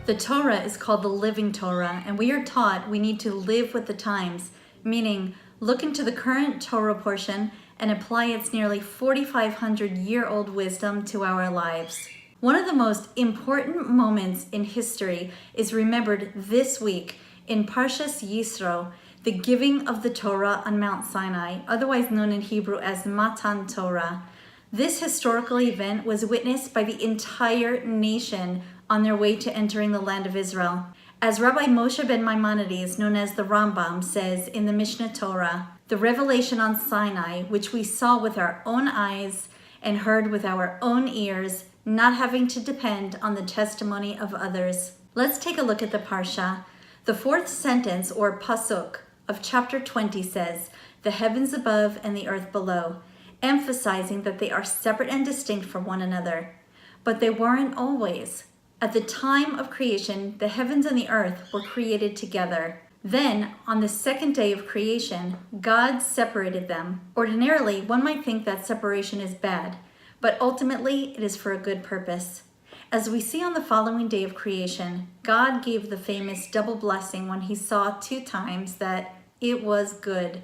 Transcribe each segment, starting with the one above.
The Torah is called the living Torah, and we are taught we need to live with the times, meaning look into the current Torah portion and apply its nearly 4,500-year-old wisdom to our lives. One of the most important moments in history is remembered this week in Parshas Yisro, the giving of the Torah on Mount Sinai, otherwise known in Hebrew as Matan Torah. This historical event was witnessed by the entire nation on their way to entering the land of Israel. As Rabbi Moshe ben Maimonides, known as the Rambam, says in the Mishnah Torah, the revelation on Sinai, which we saw with our own eyes and heard with our own ears, not having to depend on the testimony of others. Let's take a look at the parsha. The fourth sentence, or pasuk, of chapter 20 says, the heavens above and the earth below, emphasizing that they are separate and distinct from one another. But they weren't always. At the time of creation, the heavens and the earth were created together. Then, on the second day of creation, God separated them. Ordinarily, one might think that separation is bad, but ultimately it is for a good purpose. As we see on the following day of creation, God gave the famous double blessing when he saw 2 times that it was good.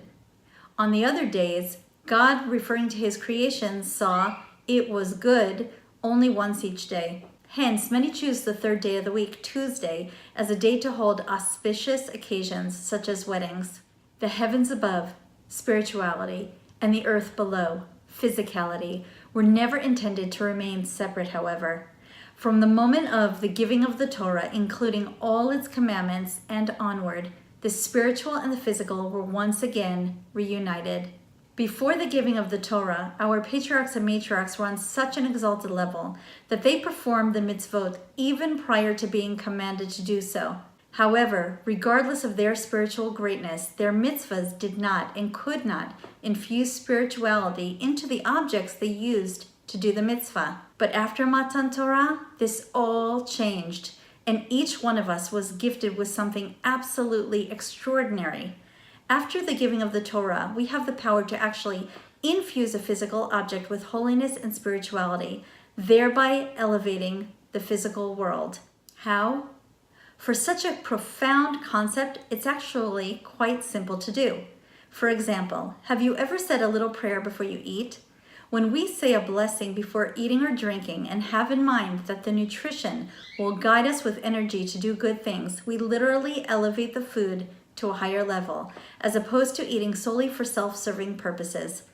On the other days, God, referring to his creation, saw it was good only once each day. Hence, many choose the third day of the week, Tuesday, as a day to hold auspicious occasions such as weddings. The heavens above, spirituality, and the earth below, physicality, were never intended to remain separate, however. From the moment of the giving of the Torah, including all its commandments and onward, the spiritual and the physical were once again reunited. Before the giving of the Torah, our patriarchs and matriarchs were on such an exalted level that they performed the mitzvot even prior to being commanded to do so. However, regardless of their spiritual greatness, their mitzvahs did not and could not infuse spirituality into the objects they used to do the mitzvah. But after Matan Torah, this all changed, and each one of us was gifted with something absolutely extraordinary. After the giving of the Torah, we have the power to actually infuse a physical object with holiness and spirituality, thereby elevating the physical world. How? For such a profound concept, it's actually quite simple to do. For example, have you ever said a little prayer before you eat? When we say a blessing before eating or drinking and have in mind that the nutrition will guide us with energy to do good things, we literally elevate the food to a higher level, as opposed to eating solely for self-serving purposes.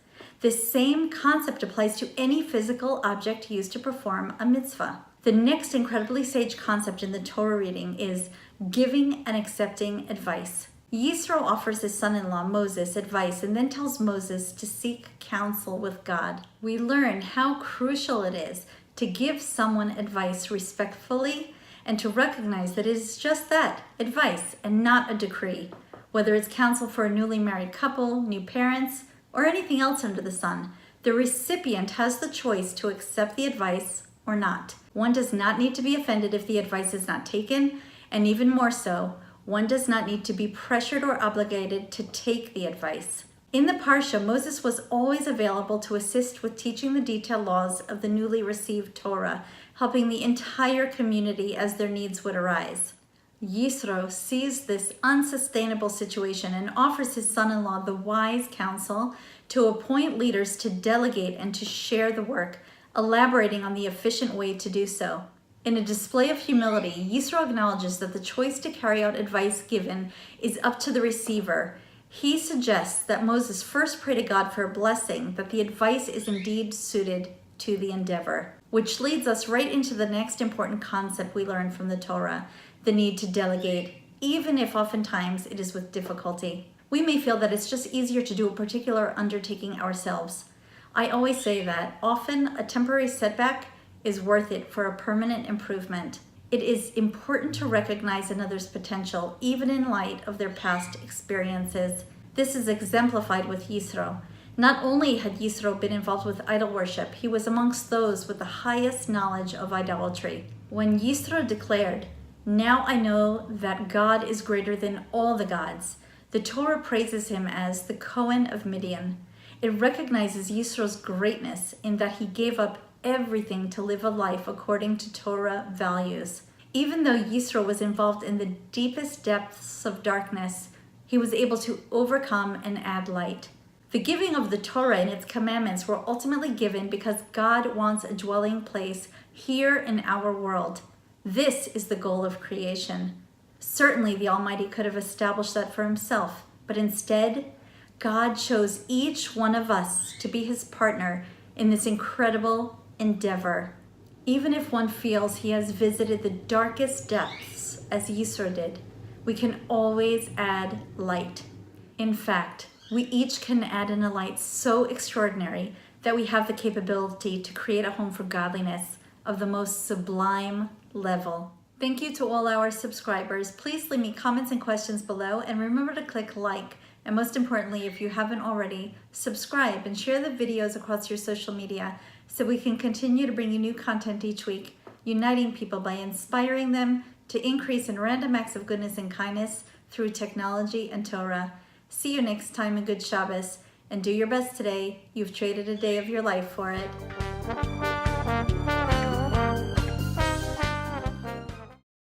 This same concept applies to any physical object used to perform a mitzvah. The next incredibly sage concept in the Torah reading is giving and accepting advice. Yisro offers his son-in-law Moses advice and then tells Moses to seek counsel with God. We learn how crucial it is to give someone advice respectfully and to recognize that it is just that, advice, and not a decree. Whether it's counsel for a newly married couple, new parents, or anything else under the sun, the recipient has the choice to accept the advice or not. One does not need to be offended if the advice is not taken, and even more so, one does not need to be pressured or obligated to take the advice. In the parsha, Moses was always available to assist with teaching the detailed laws of the newly received Torah, helping the entire community as their needs would arise. Yisro sees this unsustainable situation and offers his son-in-law the wise counsel to appoint leaders to delegate and to share the work, elaborating on the efficient way to do so. In a display of humility, Yisro acknowledges that the choice to carry out advice given is up to the receiver. He suggests that Moses first pray to God for a blessing, that the advice is indeed suited to the endeavor. Which leads us right into the next important concept we learn from the Torah, the need to delegate, even if oftentimes it is with difficulty. We may feel that it's just easier to do a particular undertaking ourselves. I always say that often a temporary setback is worth it for a permanent improvement. It is important to recognize another's potential, even in light of their past experiences. This is exemplified with Yisro. Not only had Yisro been involved with idol worship, he was amongst those with the highest knowledge of idolatry. When Yisro declared, "Now I know that God is greater than all the gods," the Torah praises him as the Cohen of Midian. It recognizes Yisro's greatness in that he gave up everything to live a life according to Torah values. Even though Yisro was involved in the deepest depths of darkness, he was able to overcome and add light. The giving of the Torah and its commandments were ultimately given because God wants a dwelling place here in our world. This is the goal of creation. Certainly the Almighty could have established that for himself, but instead, God chose each one of us to be his partner in this incredible endeavor. Even if one feels he has visited the darkest depths, as Yisro did, we can always add light. In fact, we each can add in a light so extraordinary that we have the capability to create a home for godliness of the most sublime level. Thank you to all our subscribers. Please leave me comments and questions below, and remember to click like, and most importantly, if you haven't already, subscribe and share the videos across your social media so we can continue to bring you new content each week, uniting people by inspiring them to increase in random acts of goodness and kindness through technology and Torah. See you next time, and good Shabbos, and do your best today. You've traded a day of your life for it.